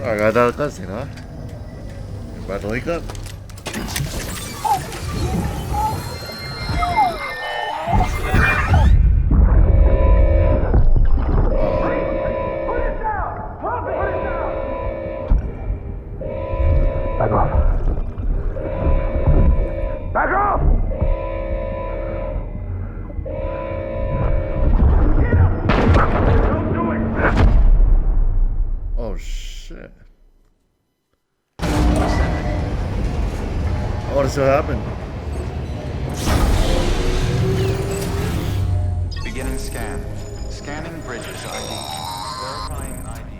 agradar-te, Barriga. Back off. Back off! Don't do it! Oh shit. What does happen? Beginning scan. Scanning bridges ID. Verifying ID.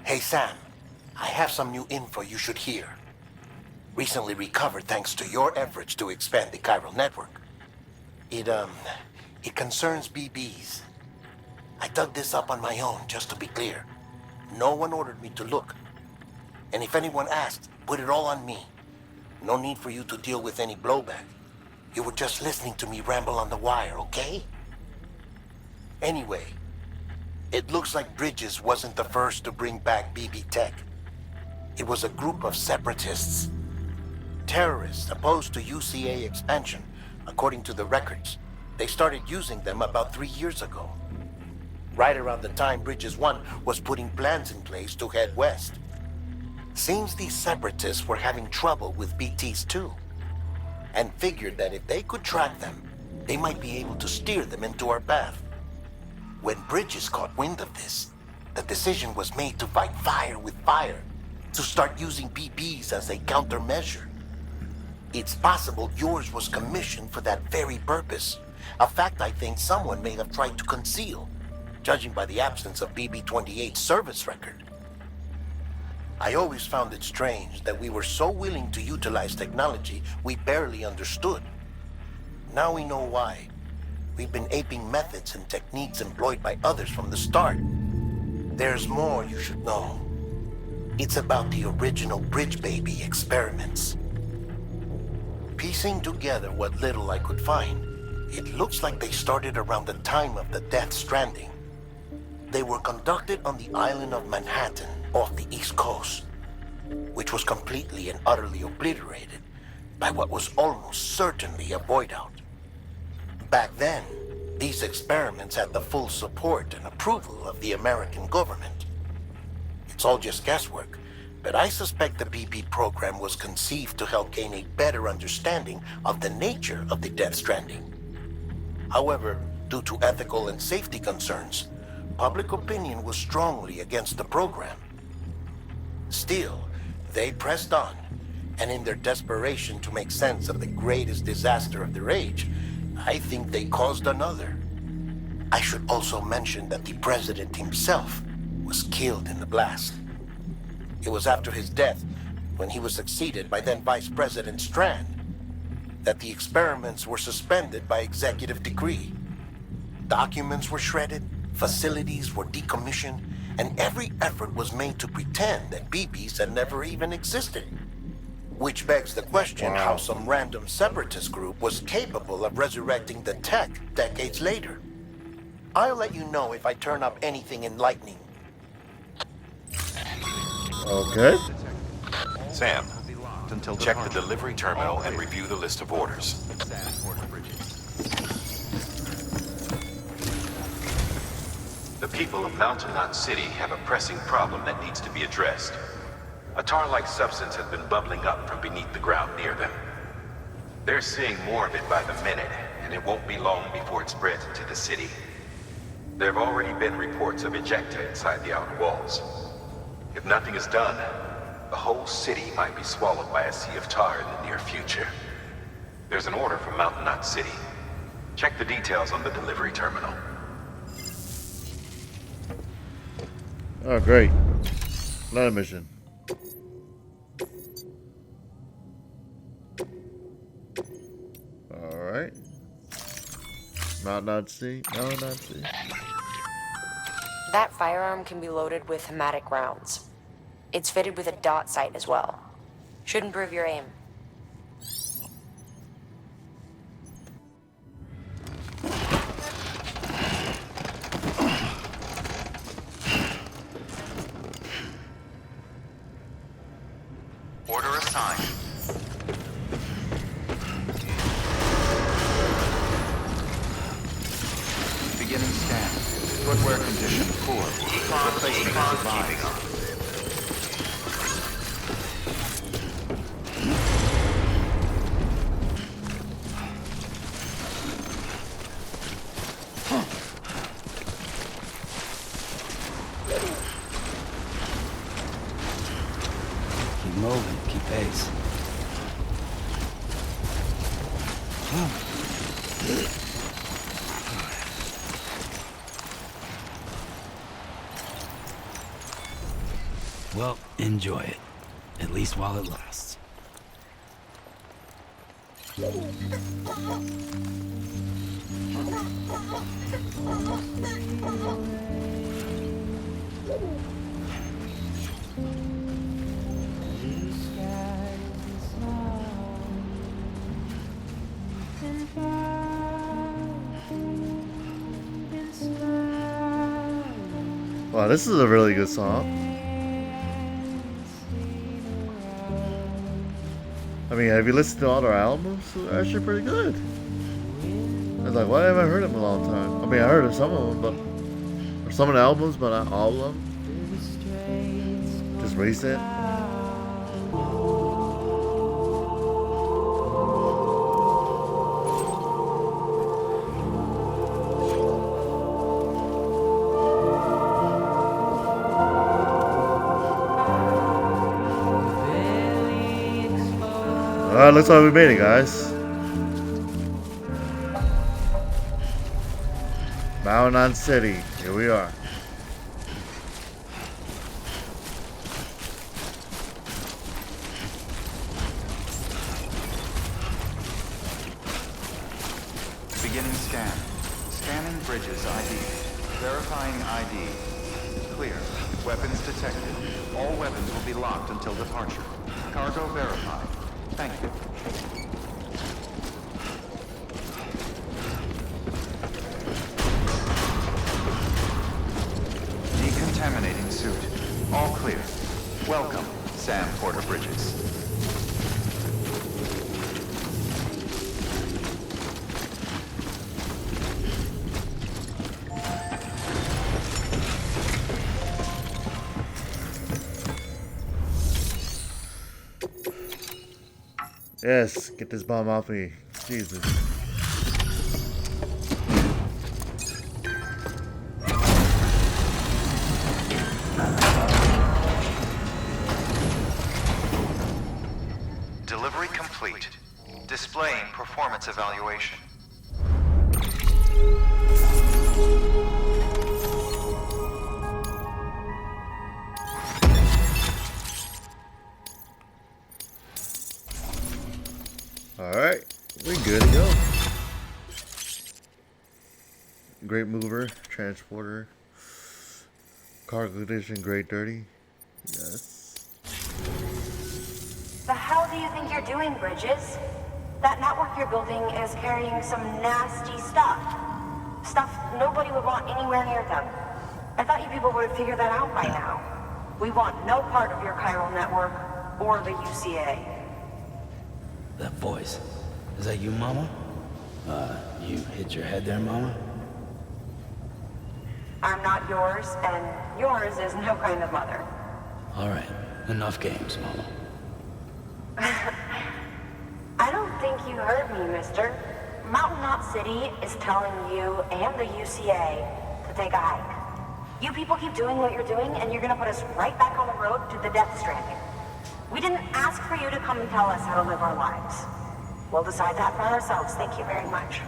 Hey Sam, I have some new info you should hear. Recently recovered thanks to your efforts to expand the chiral network. It concerns BBs. I dug this up on my own, just to be clear. No one ordered me to look. And if anyone asked, put it all on me. No need for you to deal with any blowback. You were just listening to me ramble on the wire, okay? Anyway, it looks like Bridges wasn't the first to bring back BB tech. It was a group of separatists. Terrorists opposed to UCA expansion, according to the records. They started using them about 3 years ago. Right around the time Bridges 1 was putting plans in place to head west. Seems these separatists were having trouble with BTs too, and figured that if they could track them, they might be able to steer them into our path. When Bridges caught wind of this, the decision was made to fight fire with fire, to start using BBs as a countermeasure. It's possible yours was commissioned for that very purpose, a fact I think someone may have tried to conceal, judging by the absence of BB-28's service record. I always found it strange that we were so willing to utilize technology we barely understood. Now we know why. We've been aping methods and techniques employed by others from the start. There's more you should know. It's about the original Bridge Baby experiments. Piecing together what little I could find, it looks like they started around the time of the Death Stranding. They were conducted on the island of Manhattan off the East Coast, which was completely and utterly obliterated by what was almost certainly a void out. Back then, these experiments had the full support and approval of the American government. It's all just guesswork, but I suspect the BB program was conceived to help gain a better understanding of the nature of the Death Stranding. However, due to ethical and safety concerns, public opinion was strongly against the program. Still, they pressed on, and in their desperation to make sense of the greatest disaster of their age, I think they caused another. I should also mention that the president himself was killed in the blast. It was after his death, when he was succeeded by then Vice President Strand, that the experiments were suspended by executive decree. Documents were shredded, facilities were decommissioned, and every effort was made to pretend that BBs had never even existed. Which begs the question how some random separatist group was capable of resurrecting the tech decades later. I'll let you know if I turn up anything enlightening. Okay. Sam, check the delivery terminal and review the list of orders. The people of Mountain Knot City have a pressing problem that needs to be addressed. A tar-like substance has been bubbling up from beneath the ground near them. They're seeing more of it by the minute, and it won't be long before it spreads into the city. There have already been reports of ejecta inside the outer walls. If nothing is done, the whole city might be swallowed by a sea of tar in the near future. There's an order from Mountain Knot City. Check the details on the delivery terminal. Oh, great. Another mission. Alright. Nazi. No, Nazi. That firearm can be loaded with hematic rounds. It's fitted with a dot sight as well. Should improve your aim. time. Beginning scan. Footwear condition poor. Replacement advised. Keep moving, keep pace. Well, enjoy it. At least while it lasts. Wow, this is a really good song. I mean, have you listened to all their albums? They're actually pretty good. I was like, why haven't I heard them in a long time? I mean, I heard of some of them, but or some of the albums, but not all of them. Just recent. Alright, looks like we made it, guys. Mountain City. Here we are. Beginning scan. Scanning bridges ID. Verifying ID. Clear. Weapons detected. All weapons will be locked until departure. Cargo verified. Thank you. Decontaminating suit. All clear. Welcome, Sam Porter Bridges. Yes, get this bomb off me. Jesus. Delivery complete. Displaying performance evaluation. Alright, we're good to go. Great mover, transporter, cargo condition, grade 30. Yes. The hell do you think you're doing, Bridges? That network you're building is carrying some nasty stuff. Stuff nobody would want anywhere near them. I thought you people would have figured that out by now. We want no part of your chiral network or the UCA. That voice. Is that you, Mama? You hit your head there, Mama? I'm not yours, and yours is no kind of mother. All right, enough games, Mama. I don't think you heard me, mister. Mountain Knot City is telling you and the UCA to take a hike. You people keep doing what you're doing, and you're gonna put us right back on the road to the death stranding. We didn't ask for you to come and tell us how to live our lives. We'll decide that for ourselves, thank you very much.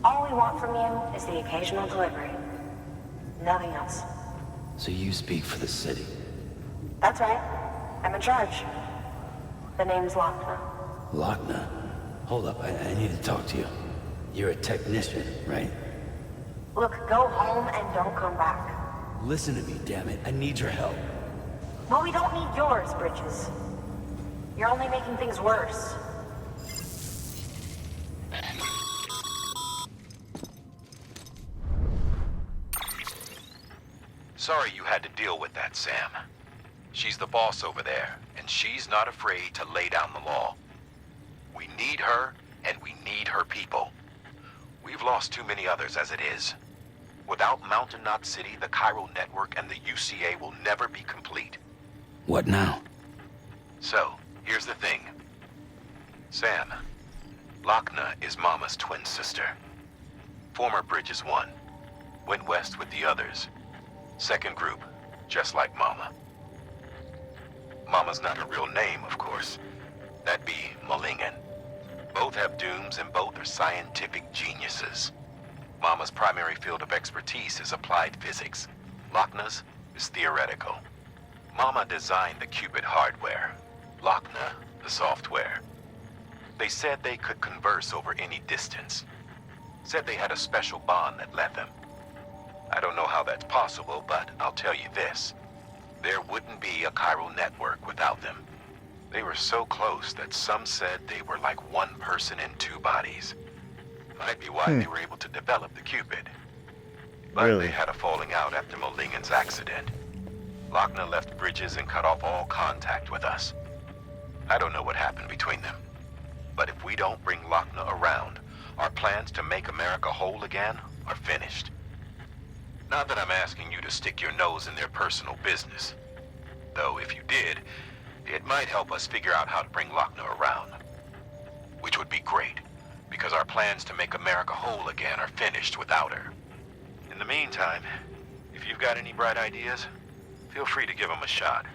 All we want from you is the occasional delivery. Nothing else. So you speak for the city. That's right. I'm in charge. The name's Lockne. Lockne? Hold up, I need to talk to you. You're a technician, right? Look, go home and don't come back. Listen to me, damn it. I need your help. Well, we don't need yours, Bridges. You're only making things worse. Sorry you had to deal with that, Sam. She's the boss over there, and and she's not afraid to lay down the law. We need her, and we need her people. We've lost too many others as it is. Without Mountain Knot City, the chiral network and the UCA will never be complete. What now? So, here's the thing. Sam, Lockne is Mama's twin sister. Former Bridges 1. Went west with the others. Second group, just like Mama. Mama's not her real name, of course. That'd be Malingen. Both have dooms and both are scientific geniuses. Mama's primary field of expertise is applied physics. Lockne's is theoretical. Mama designed the qubit hardware. Lockne, the software. They said they could converse over any distance. Said they had a special bond that led them. I don't know how that's possible, but I'll tell you this. There wouldn't be a chiral network without them. They were so close that some said they were like one person in two bodies. Might be why they were able to develop the qubit. But Really? they had a falling out after Malingen's accident. Lockne left Bridges and cut off all contact with us. I don't know what happened between them. But if we don't bring Lockne around, our plans to make America whole again are finished. Not that I'm asking you to stick your nose in their personal business. Though if you did, it might help us figure out how to bring Lockne around. Which would be great, because our plans to make America whole again are finished without her. In the meantime, if you've got any bright ideas, feel free to give them a shot.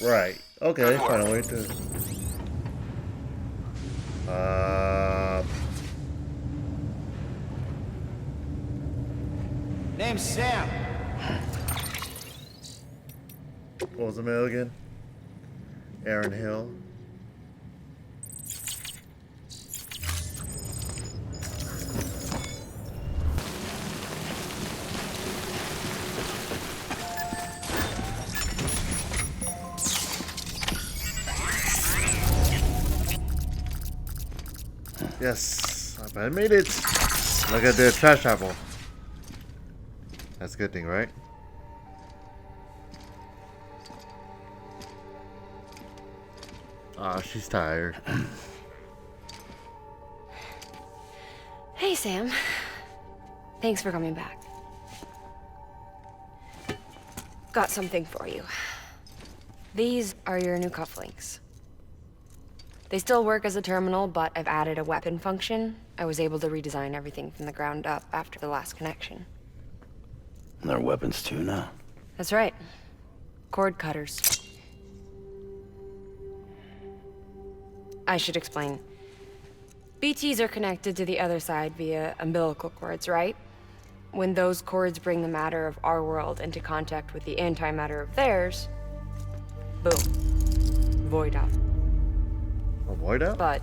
Right. Okay, Good work. find a way to. Name's Sam. What was the mail again? Aaron Hill. Yes, I made it. Look at the trash apple. That's a good thing, right? Ah, she's tired. Hey, Sam. Thanks for coming back. Got something for you. These are your new cufflinks. They still work as a terminal, but I've added a weapon function. I was able to redesign everything from the ground up after the last connection. And they're weapons too now. That's right. Cord cutters. I should explain. BTs are connected to the other side via umbilical cords, right? When those cords bring the matter of our world into contact with the antimatter of theirs, boom. Void out. Avoid out? But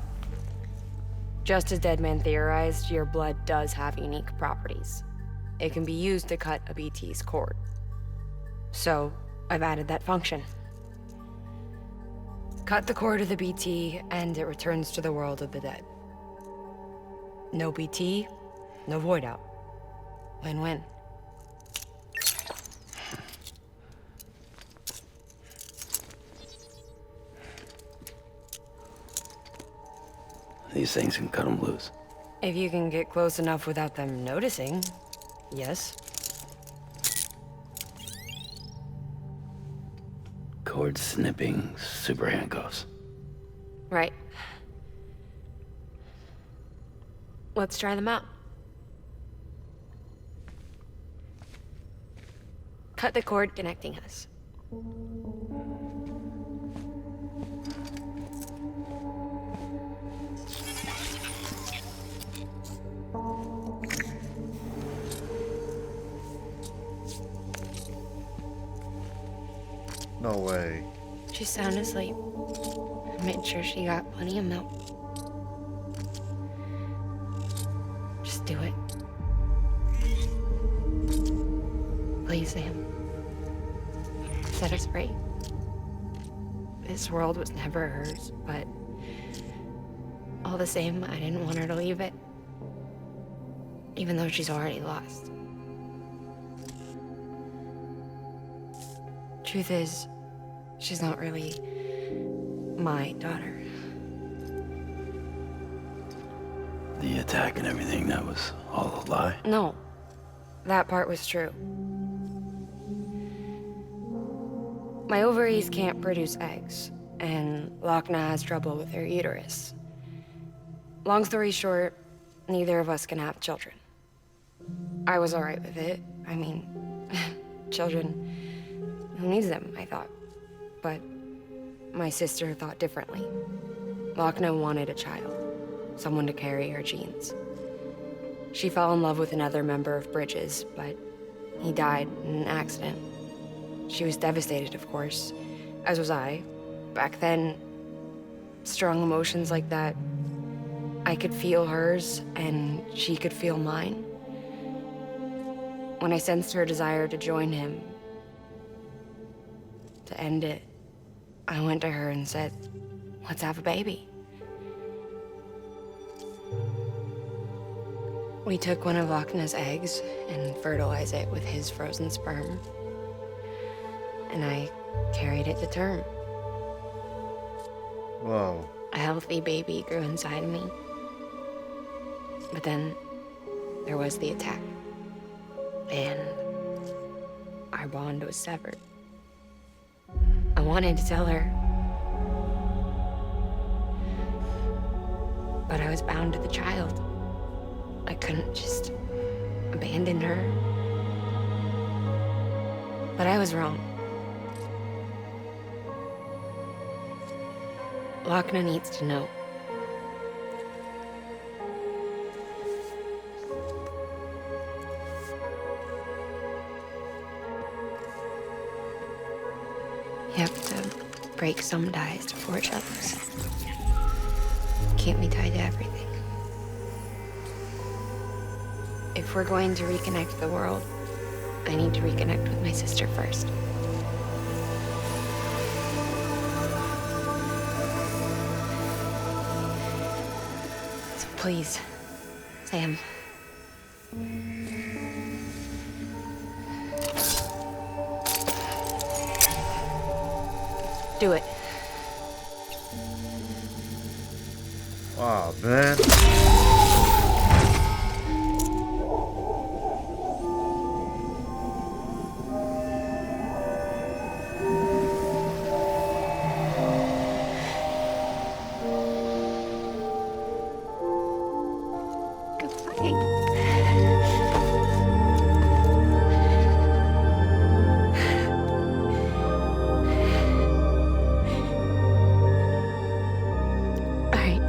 just as Deadman theorized, your blood does have unique properties. It can be used to cut a BT's cord. So, I've added that function. Cut the cord of the BT, and it returns to the world of the dead. No BT, no void out. Win-win. These things can cut them loose. If you can get close enough without them noticing, yes. Cord snipping super handcuffs. Right. Let's try them out. Cut the cord connecting us. No way. She's sound asleep. I made sure she got plenty of milk. Just do it. Please, Sam. Set us free. This world was never hers, but all the same, I didn't want her to leave it. Even though she's already lost. Truth is, She's not really my daughter. The attack and everything, that was all a lie? No, that part was true. My ovaries can't produce eggs, and Lockne has trouble with her uterus. Long story short, neither of us can have children. I was alright with it. I mean, children, who needs them, I thought. But my sister thought differently. Lockne wanted a child, someone to carry her genes. She fell in love with another member of Bridges, but he died in an accident. She was devastated, of course, as was I. Back then, strong emotions like that, I could feel hers, and she could feel mine. When I sensed her desire to join him, to end it, I went to her and said, let's have a baby. We took one of Lockne's eggs and fertilized it with his frozen sperm. And I carried it to term. Whoa. A healthy baby grew inside me. But then there was the attack. And our bond was severed. I wanted to tell her. But I was bound to the child. I couldn't just abandon her. But I was wrong. Lockne needs to know. You have to break some ties to forge others. Can't be tied to everything. If we're going to reconnect the world, I need to reconnect with my sister first. So please, Sam. Do it. Wow, man.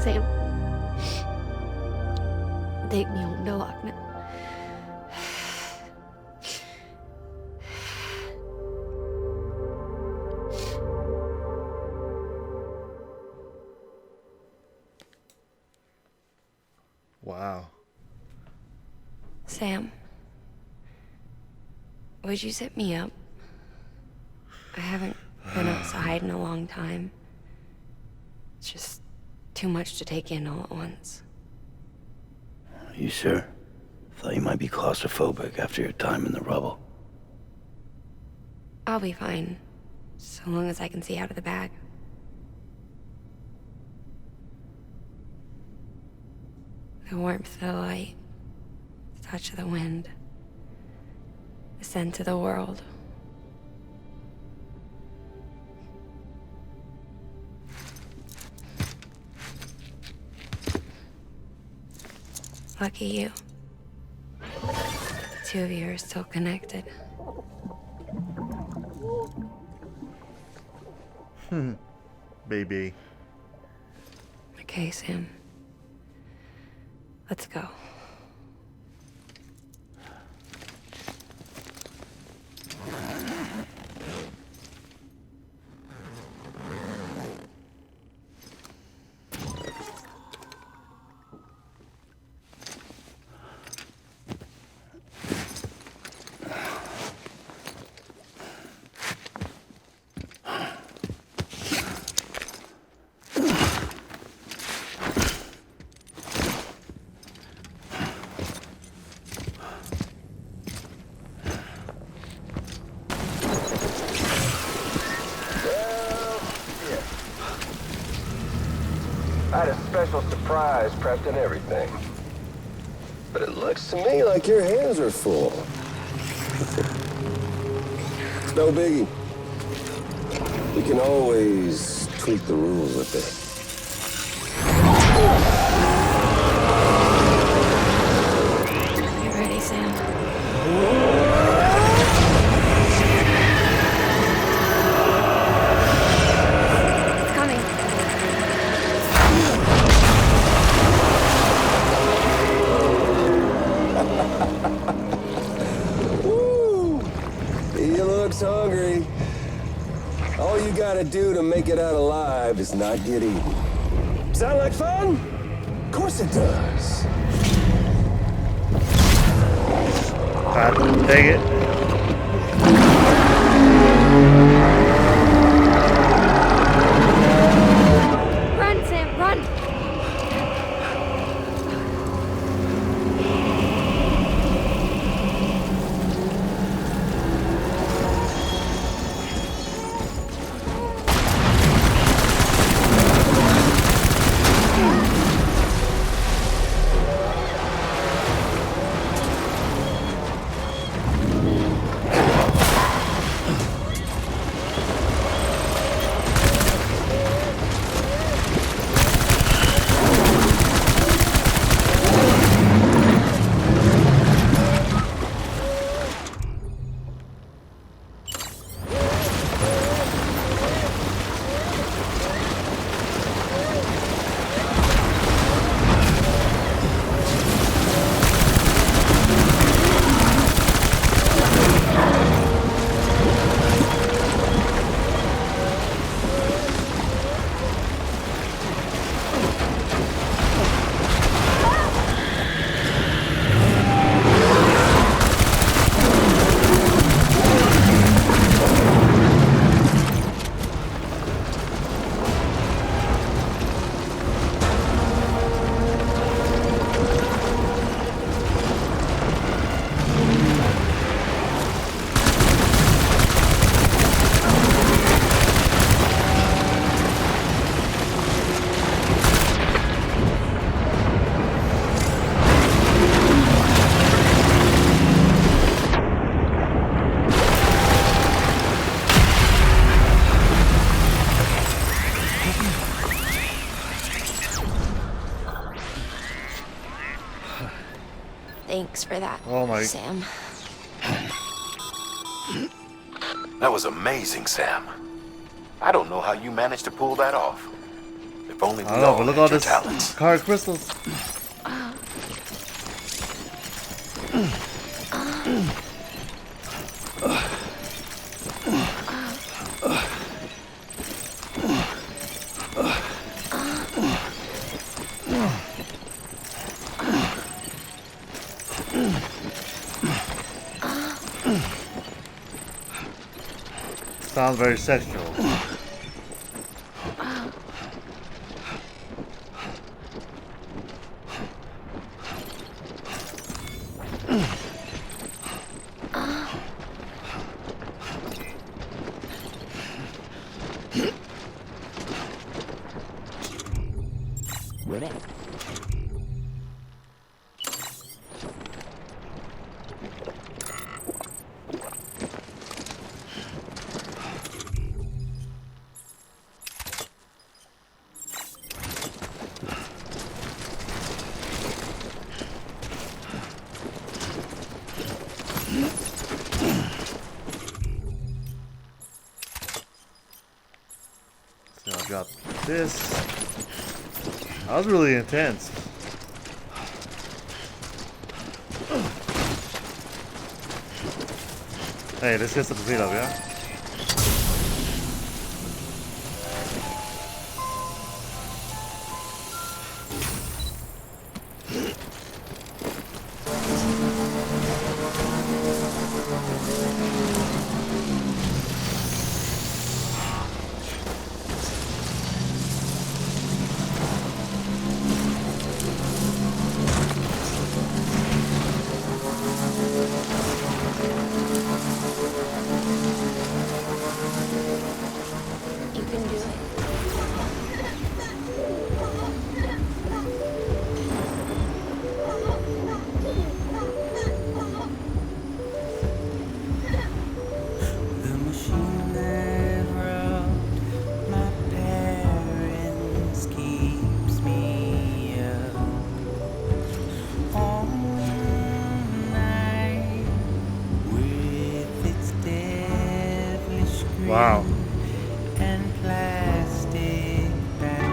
Sam. Take me home to Lockne. Wow. Sam, would you sit me up? I haven't been outside in a long time. It's just too much to take in all at once. You sure? Thought you might be claustrophobic after your time in the rubble. I'll be fine, so long as I can see out of the bag. The warmth of the light, the touch of the wind, the scent of the world. Lucky you. The two of you are still connected. Baby. Okay, Sam. Let's go. fries prepped and everything. But it looks to me like your hands are full. It's no biggie. We can always tweak the rules a bit. You ready, Sam? It's coming. Woo! He looks hungry. All you gotta do to make it out alive is not get eaten. Sound like fun? Of course it does. God, dang it. Run, Sam, run! Thanks for that, Oh my. Sam. That was amazing, Sam. I don't know how you managed to pull that off. If only we I don't know, all but look had at all your this talents. card crystals. Sounds very sexual. So I got this. That was really intense. Hey, let's get some clean up, yeah? Wow. and plastic bags.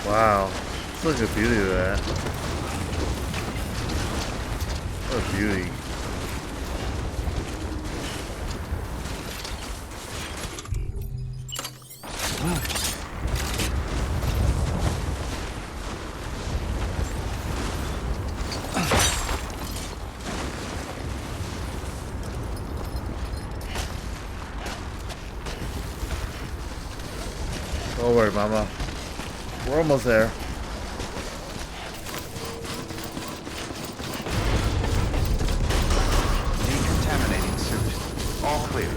Wow. Look at the beauty of that. What a beauty. Don't worry, Mama. We're almost there. Decontaminating suit. All clear.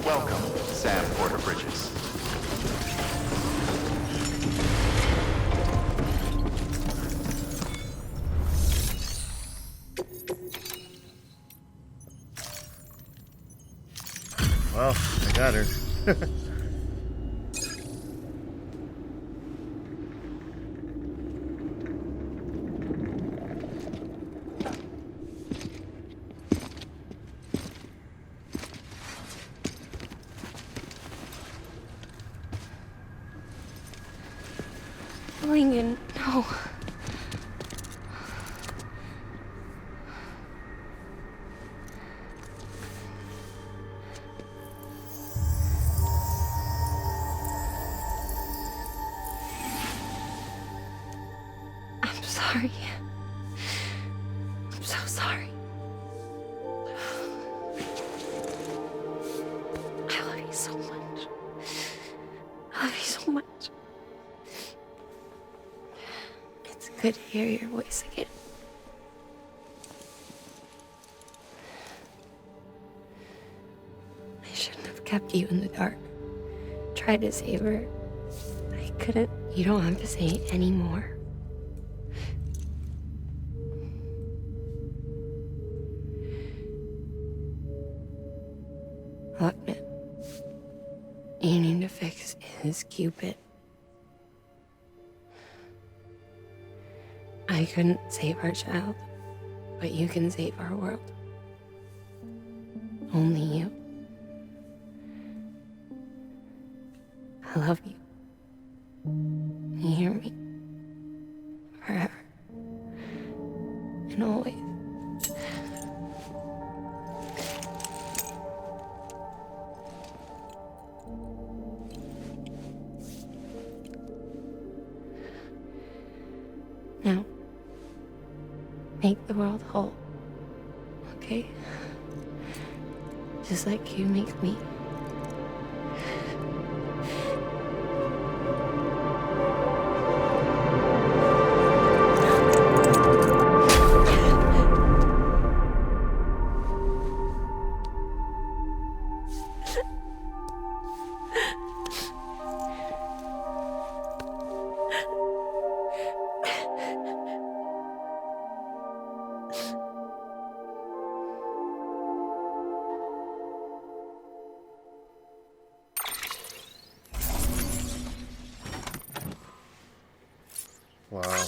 Welcome, Sam Porter Bridges. Well, I got her. Lincoln, no. I'm sorry. I'm so sorry. I love you so much. I love you so much. It's good to hear your voice again. I shouldn't have kept you in the dark. Tried to save her. I couldn't. You don't have to say it anymore. Lockne, you need to fix his Cupid. I couldn't save our child, but you can save our world. Only you. I love you. You hear me? Forever. And always. Now, make the world whole, okay? Just like you make me. Wow.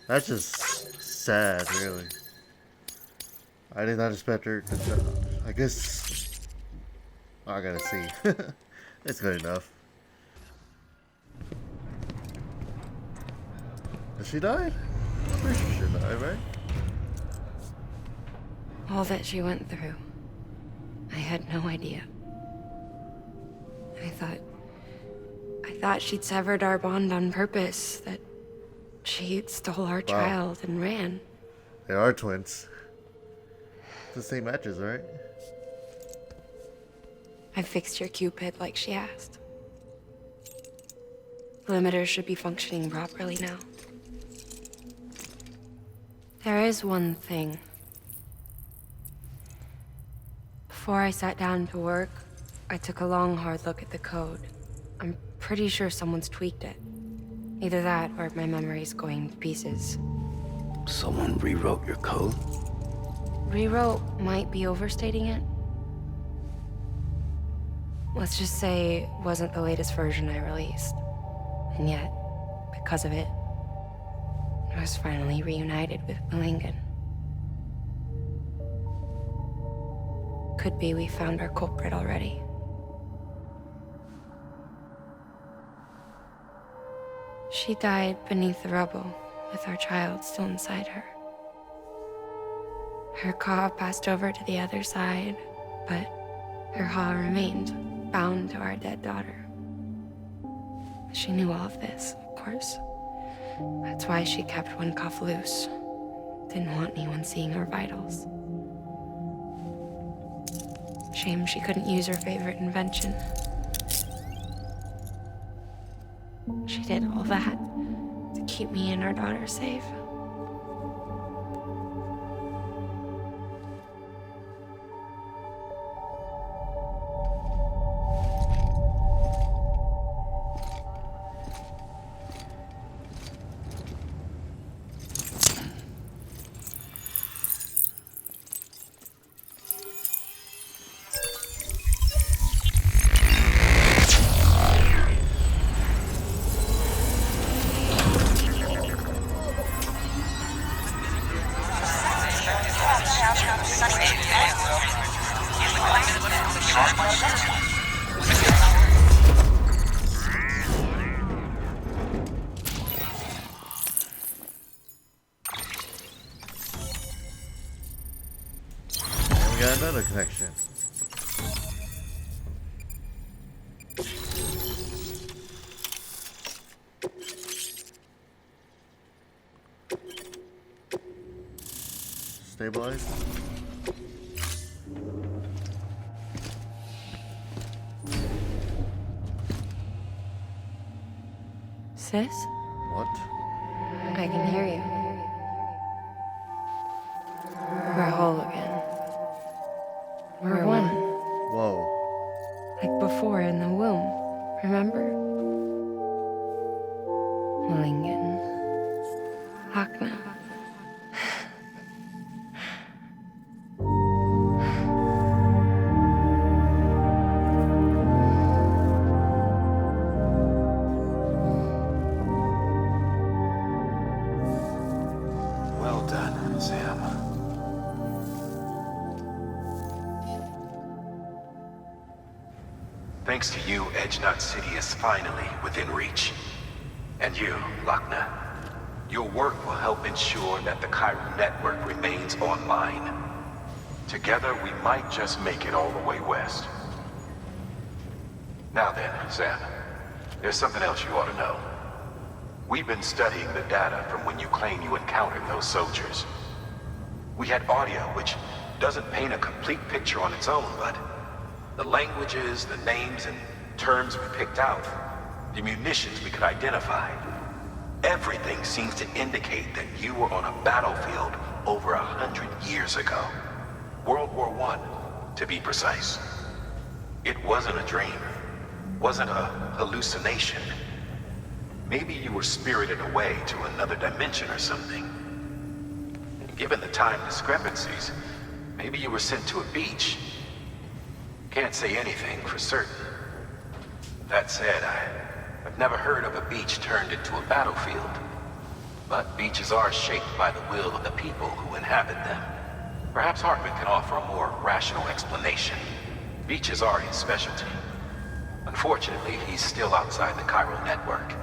That's just sad, really. I did not expect her to. I guess. I gotta see. It's good enough. Has she died? I'm pretty sure she died, right? All that she went through, I had no idea. I thought she'd severed our bond on purpose, that she stole our child and ran. They are twins. The same matches, right? I fixed your Cupid like she asked. The limiter should be functioning properly now. There is one thing. Before I sat down to work, I took a long, hard look at the code. I'm pretty sure someone's tweaked it. Either that, or my memory's going to pieces. Someone rewrote your code? Rewrote might be overstating it. Let's just say it wasn't the latest version I released. And yet, because of it, I was finally reunited with Lincoln. Could be we found our culprit already. She died beneath the rubble, with our child still inside her. Her Ka passed over to the other side, but her Ha remained, bound to our dead daughter. She knew all of this, of course. That's why she kept one cuff loose. Didn't want anyone seeing her vitals. Shame she couldn't use her favorite invention. She did all that to keep me and our daughter safe. We got another connection. Stabilize. Sis? What? I can hear you. We're whole again. We're one. Whoa. Like before in the womb. Remember? Lingen. Lockne. Well done, Sam. Thanks to you, Edgenut City is finally within reach. And you, Lockne, your work will help ensure that the chiral network remains online. Together, we might just make it all the way west. Now then, Sam, there's something else you ought to know. We've been studying the data from when you claim you encountered those soldiers. We had audio which doesn't paint a complete picture on its own, but the languages, the names, and terms we picked out, the munitions we could identify, everything seems to indicate that you were on a battlefield over 100 years ago. World War I, to be precise. It wasn't a dream, wasn't a hallucination. Maybe you were spirited away to another dimension or something. Given the time discrepancies, maybe you were sent to a beach. Can't say anything for certain. That said, I've never heard of a beach turned into a battlefield. But beaches are shaped by the will of the people who inhabit them. Perhaps Hartman can offer a more rational explanation. Beaches are his specialty. Unfortunately, he's still outside the chiral network.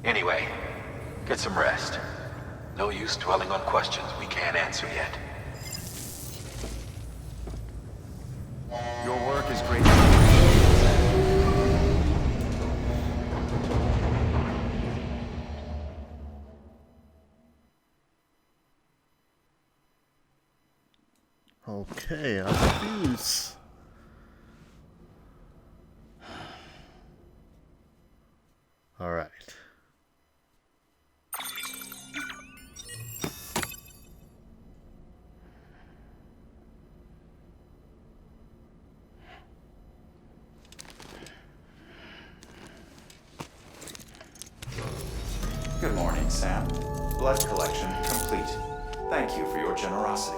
Anyway, get some rest. No use dwelling on questions we can't answer yet. Your work is great. Okay, I'm confused. All right. Good morning, Sam. Blood collection complete. Thank you for your generosity.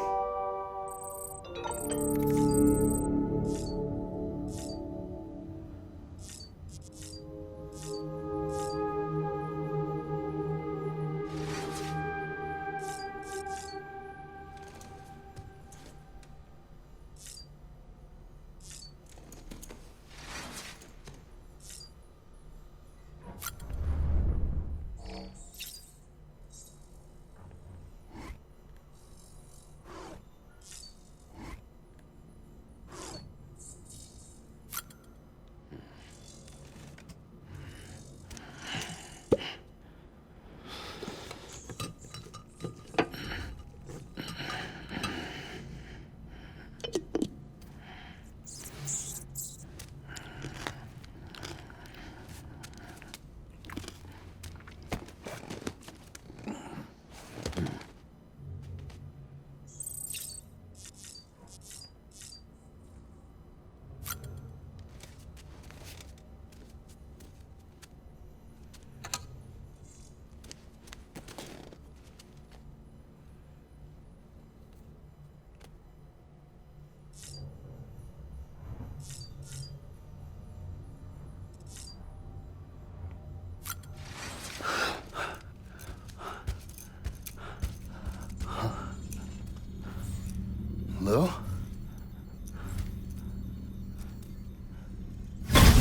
Lou?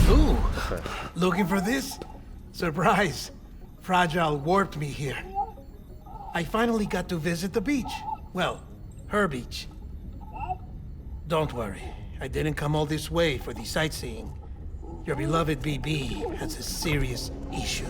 Ooh, looking for this? Surprise. Fragile warped me here. I finally got to visit the beach. Well, her beach. Don't worry, I didn't come all this way for the sightseeing. Your beloved BB has a serious issue.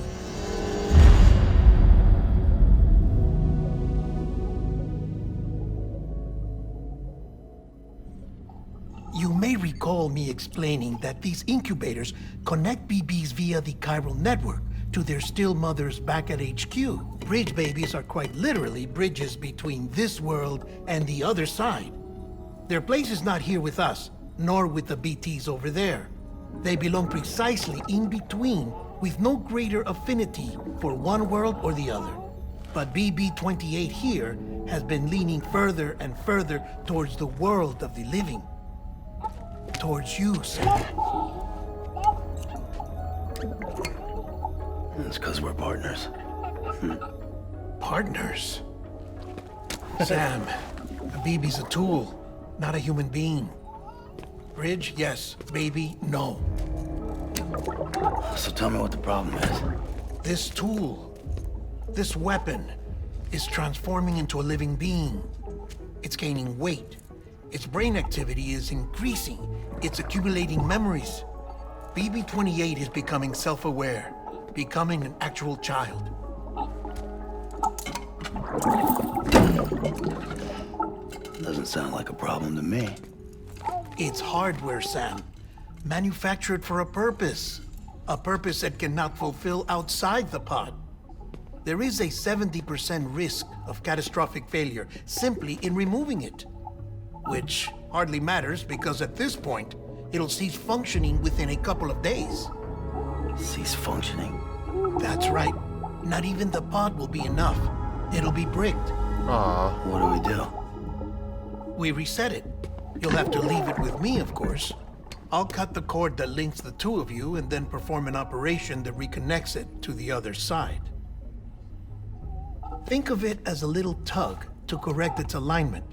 You may recall me explaining that these incubators connect BBs via the chiral network to their still mothers back at HQ. Bridge babies are quite literally bridges between this world and the other side. Their place is not here with us, nor with the BTs over there. They belong precisely in between, with no greater affinity for one world or the other. But BB-28 here has been leaning further and further towards the world of the living. Towards you, Sam. It's because we're partners. Partners? Sam, a baby's a tool, not a human being. Bridge, yes. Baby, no. So tell me what the problem is. This tool, this weapon, is transforming into a living being. It's gaining weight. Its brain activity is increasing. It's accumulating memories. BB-28 is becoming self-aware, becoming an actual child. Doesn't sound like a problem to me. It's hardware, Sam. Manufactured for a purpose. A purpose it cannot fulfill outside the pod. There is a 70% risk of catastrophic failure simply in removing it. Which hardly matters because at this point, it'll cease functioning within a couple of days. Cease functioning? That's right. Not even the pod will be enough. It'll be bricked. Aww. What do we do? We reset it. You'll have to leave it with me, of course. I'll cut the cord that links the two of you and then perform an operation that reconnects it to the other side. Think of it as a little tug to correct its alignment,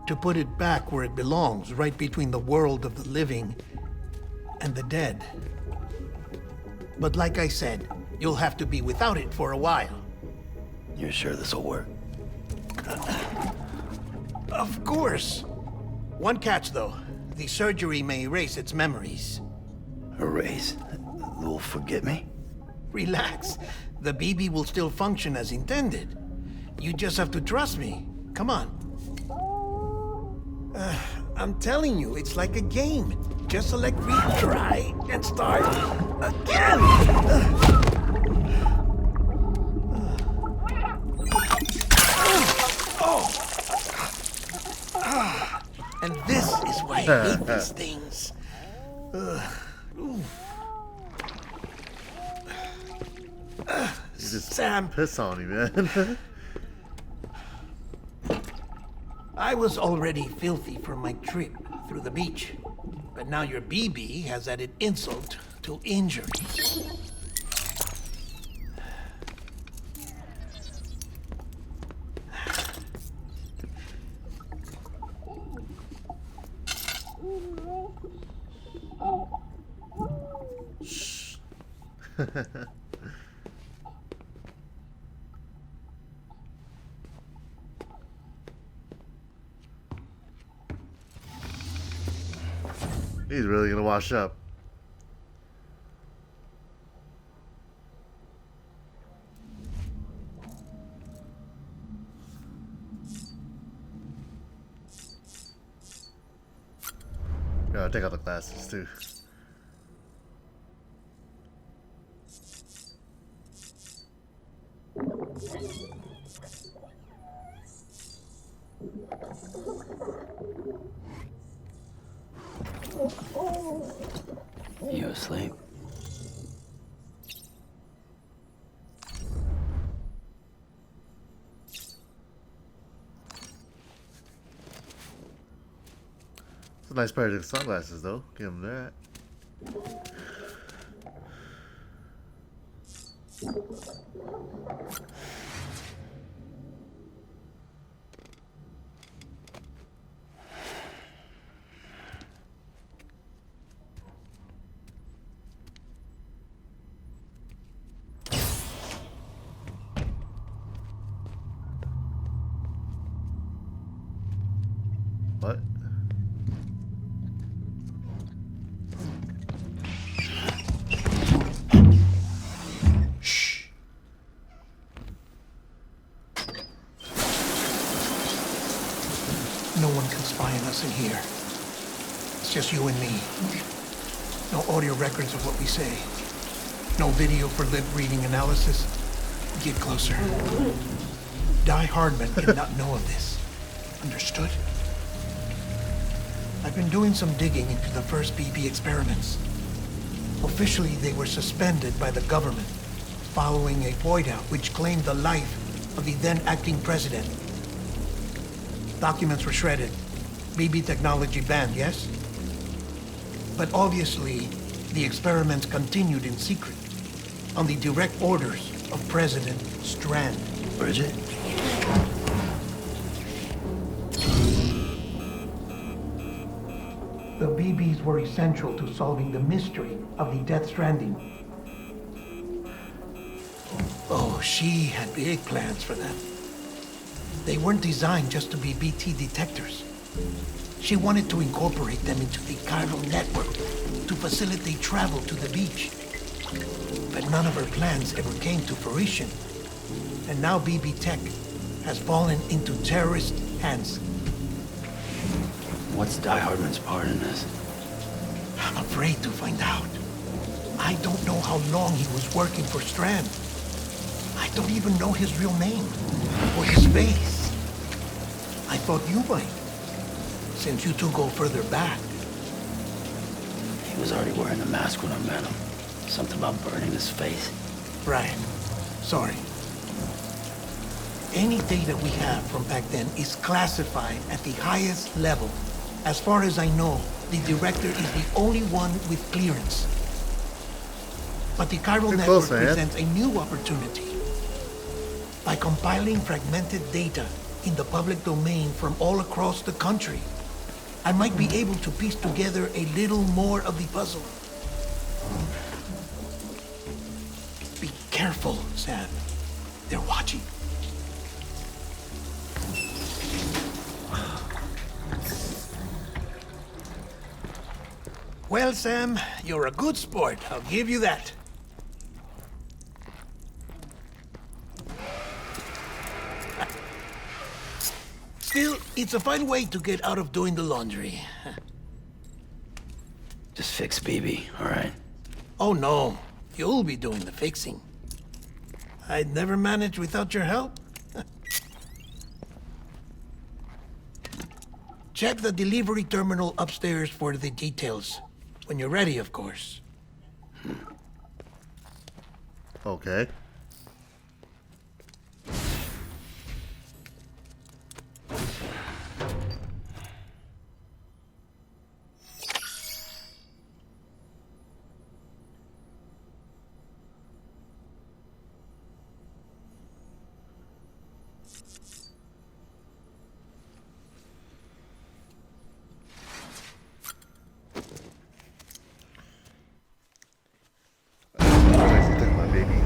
to put it back where it belongs, right between the world of the living and the dead. But like I said, you'll have to be without it for a while. You're sure this'll work? Of course. One catch, though. The surgery may erase its memories. Erase? Will forget me? Relax. The BB will still function as intended. You just have to trust me. Come on. I'm telling you, it's like a game. Just select retry and start again. And this is why I hate these things. You just Sam, piss on you, man. I was already filthy from my trip through the beach. But now your BB has added insult to injury. He's really gonna wash up. Gotta take out the glasses too. You asleep? It's a nice pair of sunglasses though. Give him that. What? Shh. No one can spy on us in here. It's just you and me. No audio records of what we say. No video for lip reading analysis. Get closer. Die Hardman cannot know of this. Understood? I've been doing some digging into the first BB experiments. Officially, they were suspended by the government following a void out which claimed the life of the then acting president. Documents were shredded. BB technology banned, yes? But obviously, the experiments continued in secret on the direct orders of President Strand. Bridget? The BBs were essential to solving the mystery of the Death Stranding. Oh, she had big plans for them. They weren't designed just to be BT detectors. She wanted to incorporate them into the chiral network to facilitate travel to the beach. But none of her plans ever came to fruition. And now BB Tech has fallen into terrorist hands. What's Die Hardman's part in this? I'm afraid to find out. I don't know how long he was working for Strand. I don't even know his real name or his face. I thought you might, since you two go further back. He was already wearing the mask when I met him. Something about burning his face. Right. Sorry. Any data we have from back then is classified at the highest level. As far as I know, the director is the only one with clearance. But the chiral Too network close, man. presents a new opportunity. By compiling fragmented data in the public domain from all across the country, I might be able to piece together a little more of the puzzle. Be careful, Sam. They're watching. Well, Sam, you're a good sport. I'll give you that. Still, it's a fine way to get out of doing the laundry. Just fix BB, all right? Oh no, you'll be doing the fixing. I'd never manage without your help. Check the delivery terminal upstairs for the details. When you're ready, of course. Okay. I take my baby.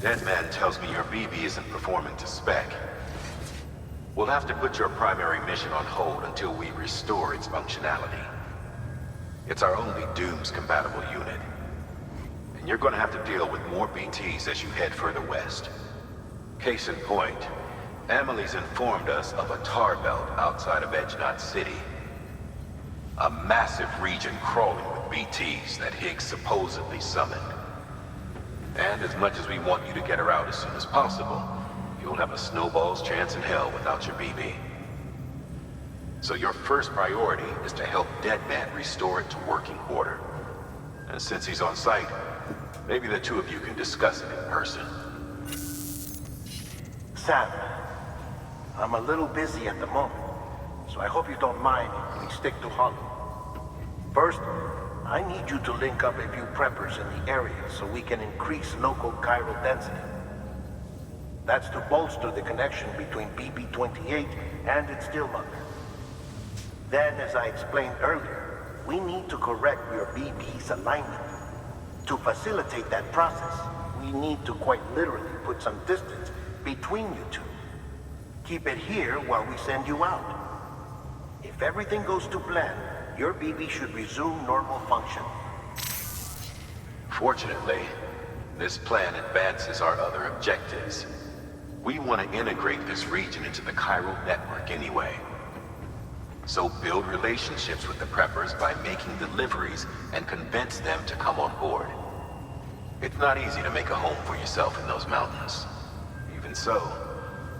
Dead man tells me your BB isn't performing to spec. We'll have to put your primary mission on hold until we restore its functionality. It's our only Dooms-compatible unit. And you're gonna have to deal with more BTs as you head further west. Case in point, Amelie's informed us of a tar belt outside of Edge Knot City. A massive region crawling with BTs that Higgs supposedly summoned. And as much as we want you to get her out as soon as possible, you'll have a snowball's chance in hell without your BB. So your first priority is to help Deadman restore it to working order. And since he's on site, maybe the two of you can discuss it in person. Sam, I'm a little busy at the moment, so I hope you don't mind if we stick to Hollow. First, I need you to link up a few preppers in the area so we can increase local chiral density. That's to bolster the connection between BB-28 and its still mother. Then, as I explained earlier, we need to correct your BB's alignment. To facilitate that process, we need to quite literally put some distance between you two. Keep it here while we send you out. If everything goes to plan, your BB should resume normal function. Fortunately, this plan advances our other objectives. We want to integrate this region into the chiral network anyway. So build relationships with the preppers by making deliveries and convince them to come on board. It's not easy to make a home for yourself in those mountains. Even so,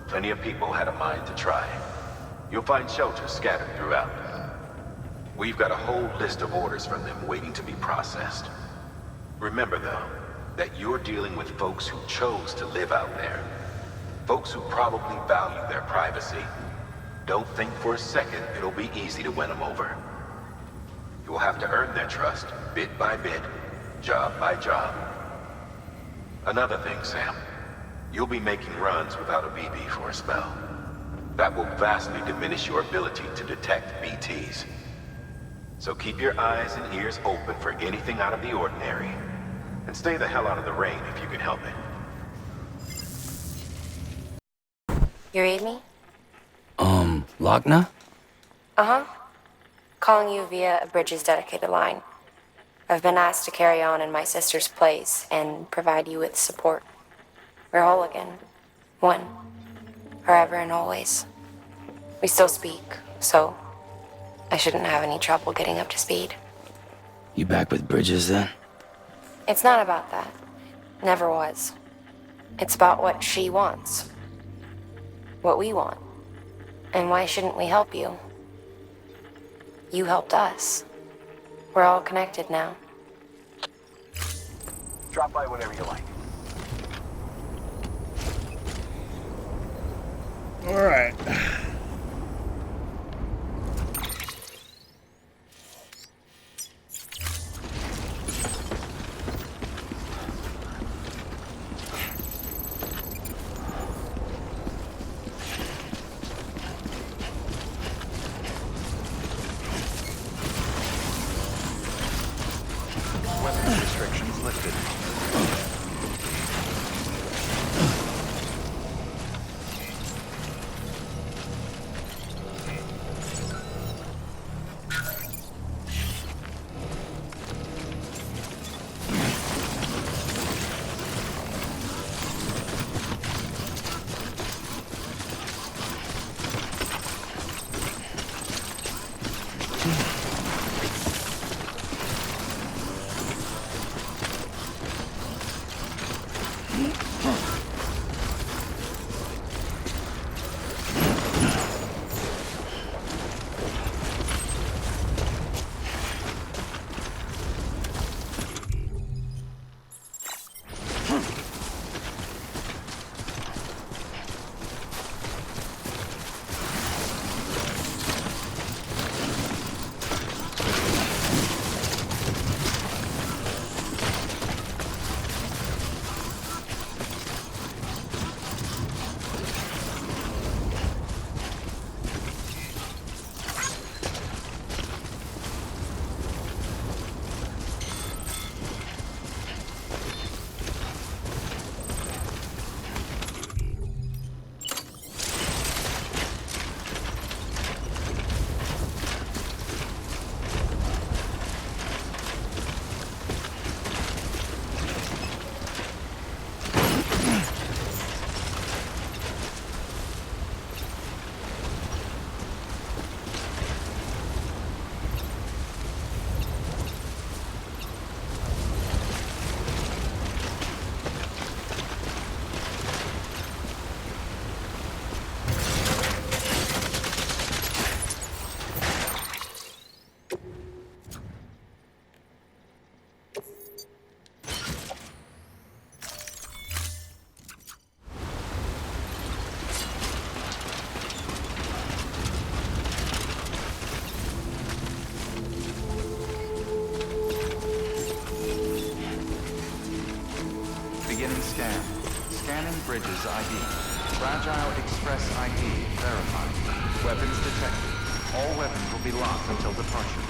plenty of people had a mind to try. You'll find shelters scattered throughout. We've got a whole list of orders from them waiting to be processed. Remember, though, that you're dealing with folks who chose to live out there. Folks who probably value their privacy. Don't think for a second it'll be easy to win them over. You'll have to earn their trust, bit by bit, job by job. Another thing, Sam. You'll be making runs without a BB for a spell. That will vastly diminish your ability to detect BTs. So keep your eyes and ears open for anything out of the ordinary. And stay the hell out of the rain if you can help it. You read me? Lockne? Uh-huh. Calling you via a Bridges dedicated line. I've been asked to carry on in my sister's place and provide you with support. We're whole again. One. Forever and always. We still speak, so I shouldn't have any trouble getting up to speed. You back with Bridges then? It's not about that. Never was. It's about what she wants. What we want. And why shouldn't we help you? You helped us. We're all connected now. Drop by whenever you like. All right. restrictions lifted. Beginning scan. Scanning bridges ID. Fragile Express ID verified. Weapons detected. All weapons will be locked until departure.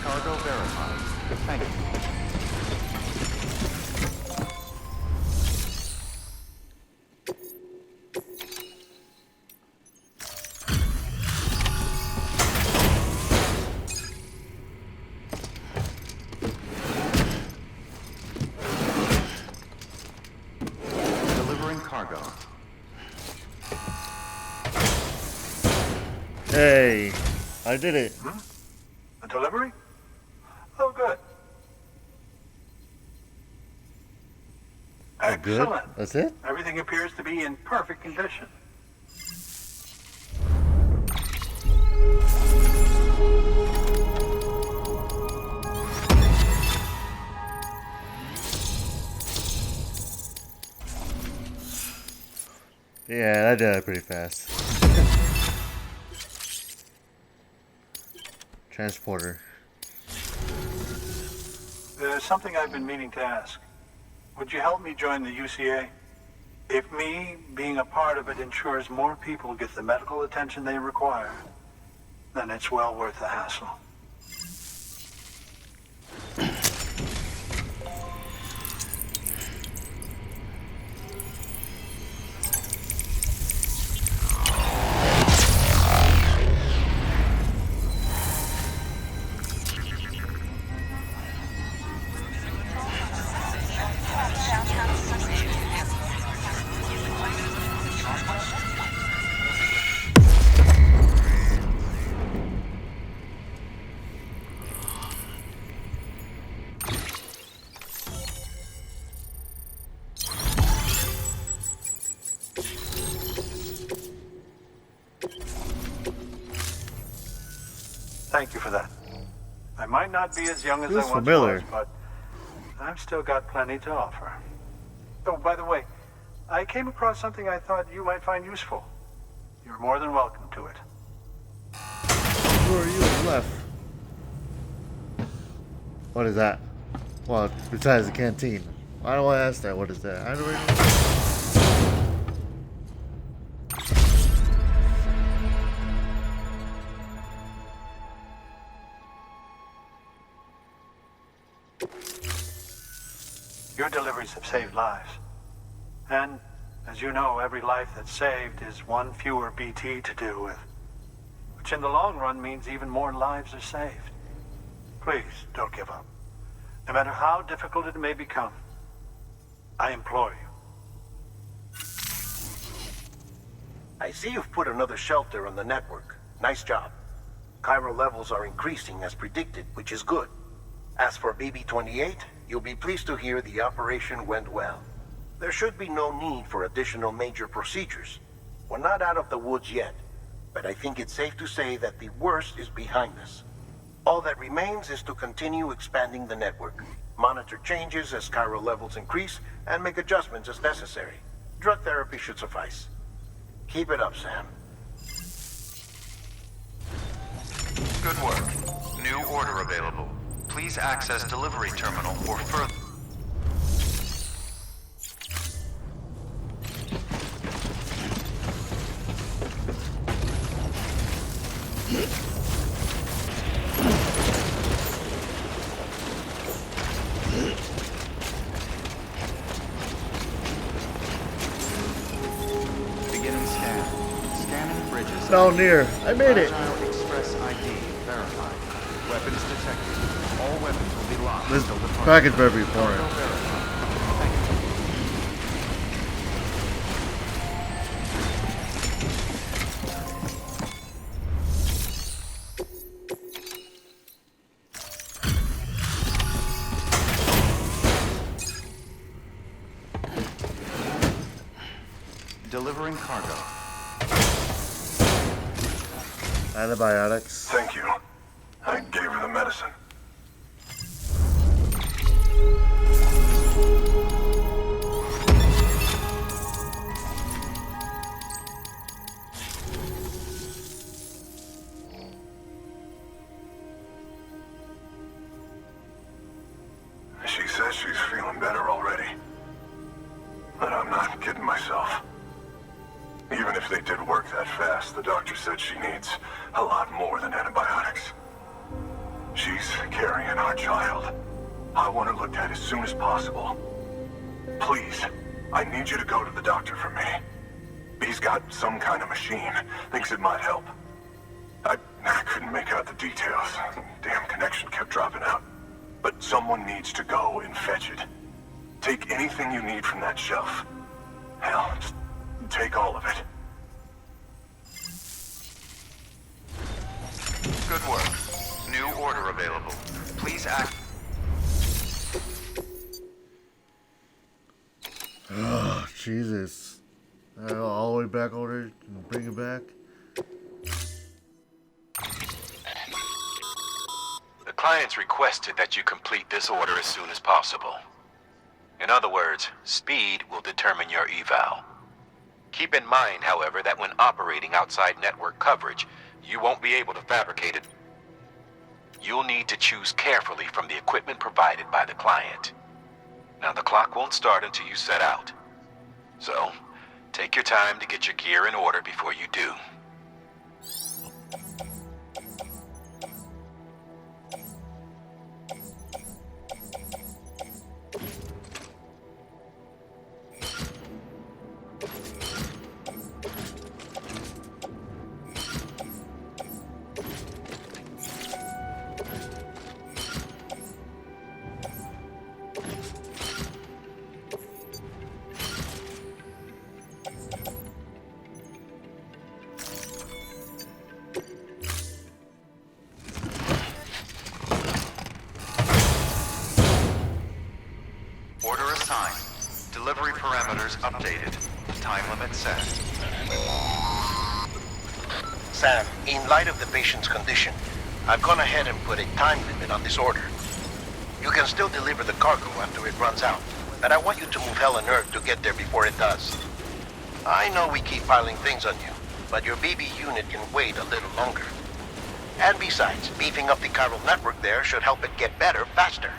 Cargo verified. Thank you. Delivering cargo. Hey, I did it. A delivery? Oh, good. Oh, good. Excellent. That's it? Everything appears to be in perfect condition. Yeah, I did it pretty fast. Transporter. There's something I've been meaning to ask. Would you help me join the UCA? If me being a part of it ensures more people get the medical attention they require, then it's well worth the hassle. Thank you for that. I might not be as young as I Feels once familiar. was, but I've still got plenty to offer. Oh, by the way, I came across something I thought you might find useful. You're more than welcome to it. Who are you on the left? What is that? Well, besides the canteen. Why do I ask that? What is that? I don't really know. Your deliveries have saved lives. And, as you know, every life that's saved is one fewer BT to deal with. Which in the long run means even more lives are saved. Please, don't give up. No matter how difficult it may become, I implore you. I see you've put another shelter on the network. Nice job. Chiral levels are increasing as predicted, which is good. As for BB-28, you'll be pleased to hear the operation went well. There should be no need for additional major procedures. We're not out of the woods yet, but I think it's safe to say that the worst is behind us. All that remains is to continue expanding the network, monitor changes as chiral levels increase, and make adjustments as necessary. Drug therapy should suffice. Keep it up, Sam. Good work. New order available. Please access delivery terminal for further... Beginning scan. Scanning bridges. Down near. I made it. Fragile Express ID verified. Weapons detected. All weapons will be locked This until the package better be important. Cargo verified. Thank you. Delivering cargo. Antibiotics. Thank you. I gave her the medicine. She says she's feeling better already. But I'm not kidding myself. Even if they did work that fast, the doctor said she needs a lot more than antibiotics. She's carrying our child. I want her looked at as soon as possible. Please, I need you to go to the doctor for me. He's got some kind of machine. Thinks it might help. I couldn't make out the details. Damn connection kept dropping out. But someone needs to go and fetch it. Take anything you need from that shelf. Hell, just take all of it. Good work. New order available. Please act. Oh, Jesus. I go all the way back over there and bring it back. The client's requested that you complete this order as soon as possible. In other words, speed will determine your eval. Keep in mind, however, that when operating outside network coverage, you won't be able to fabricate it. You'll need to choose carefully from the equipment provided by the client. Now, the clock won't start until you set out. So, take your time to get your gear in order before you do. Order assigned. Delivery parameters updated. Time limit set. Sam, in light of the patient's condition, I've gone ahead and put a time limit on this order. You can still deliver the cargo after it runs out, but I want you to move hell and earth to get there before it does. I know we keep piling things on you, but your BB unit can wait a little longer. And besides, beefing up the chiral network there should help it get better faster.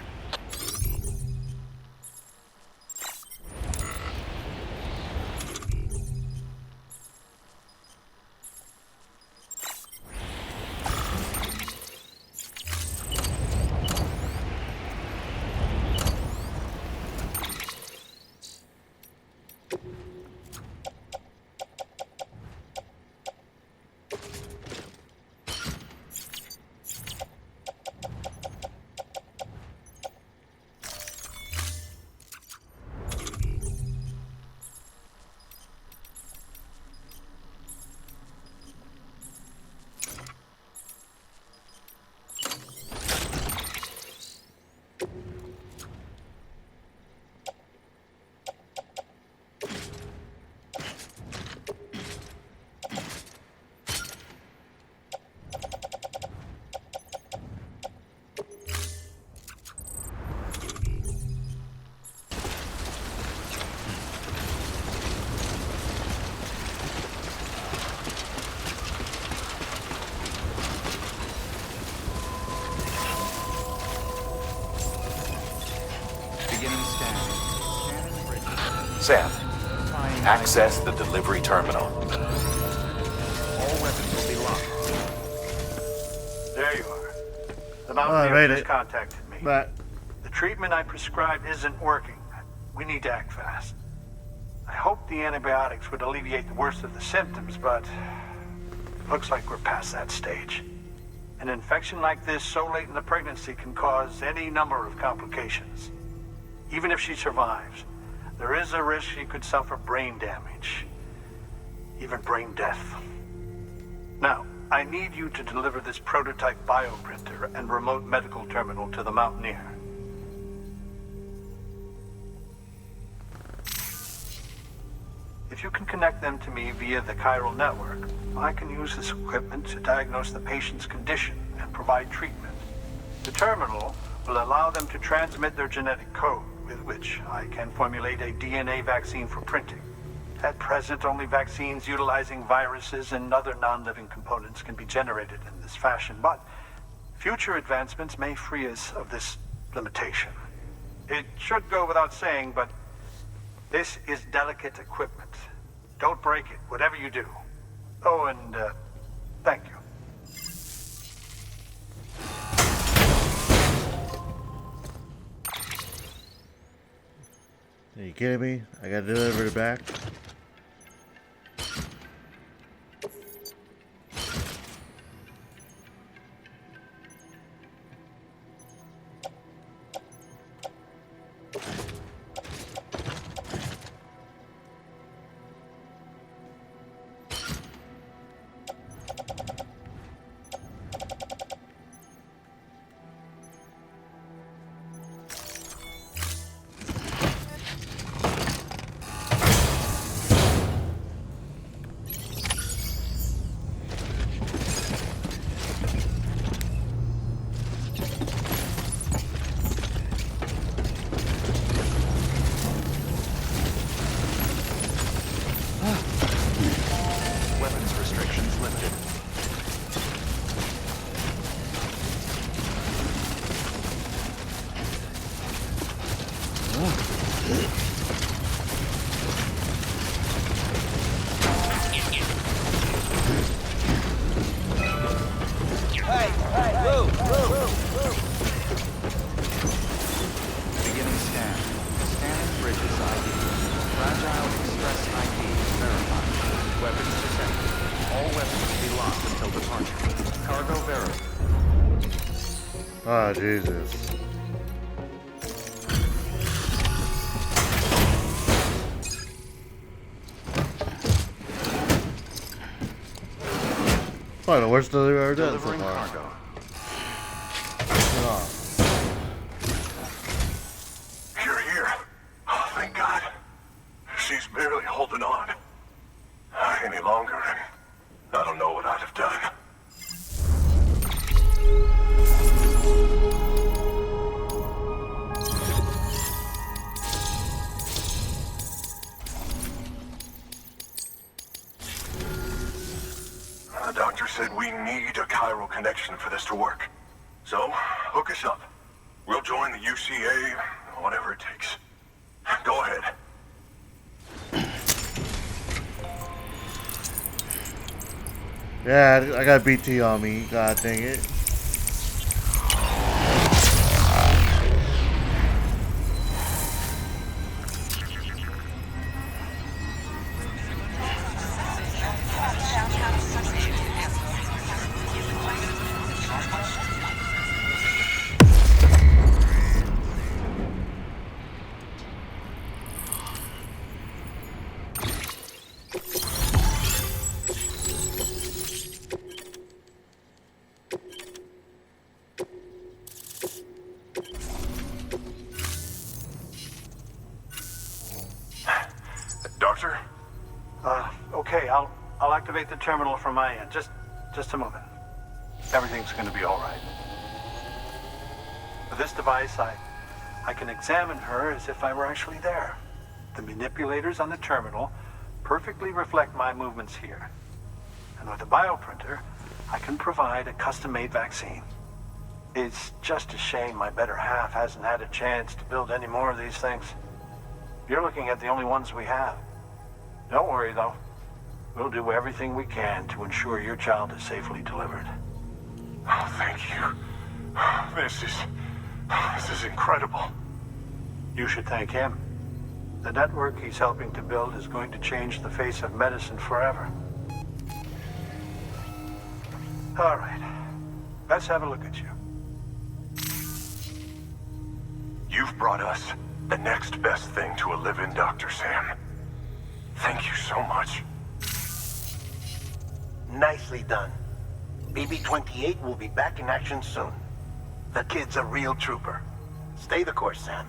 Sam, access the delivery terminal. All weapons will be locked. There you are. The I Mountaineer made just it. contacted me. But The treatment I prescribed isn't working. We need to act fast. I hope the antibiotics would alleviate the worst of the symptoms, but looks like we're past that stage. An infection like this so late in the pregnancy can cause any number of complications. Even if she survives, there is a risk she could suffer brain damage, even brain death. Now, I need you to deliver this prototype bioprinter and remote medical terminal to the Mountaineer. If you can connect them to me via the chiral network, I can use this equipment to diagnose the patient's condition and provide treatment. The terminal will allow them to transmit their genetic code, with which I can formulate a DNA vaccine for printing. At present, only vaccines utilizing viruses and other non-living components can be generated in this fashion, but future advancements may free us of this limitation. It should go without saying, but this is delicate equipment. Don't break it, whatever you do. Oh, and thank you. are you kidding me? I gotta deliver it back. Weapons restrictions lifted. Beginning scan. Scanning bridges ID. Fragile Express ID verified. Weapons detected. All weapons will be locked until departure. Cargo verified. Oh, Jesus. Probably the worst delivery I've ever done so Delivering far. cargo. Oh. You're here. Oh, thank God. She's barely holding on. Any longer, and I don't know what I'd have done. The doctor said we need a chiral connection for this to work. So, hook us up. We'll join the UCA, whatever it takes. Go ahead. Yeah, I got BT on me. God dang it. Doctor? Okay, I'll activate the terminal from my end. Just a moment. Everything's gonna be all right. With this device, I can examine her as if I were actually there. The manipulators on the terminal perfectly reflect my movements here. And with the bioprinter, I can provide a custom-made vaccine. It's just a shame my better half hasn't had a chance to build any more of these things. You're looking at the only ones we have. Don't worry, though. We'll do everything we can to ensure your child is safely delivered. Oh, thank you. This is incredible. You should thank him. The network he's helping to build is going to change the face of medicine forever. All right. Let's have a look at you. You've brought us the next best thing to a live-in Dr. Sam. Thank you so much. Nicely done. BB-28 will be back in action soon. The kid's a real trooper. Stay the course, Sam.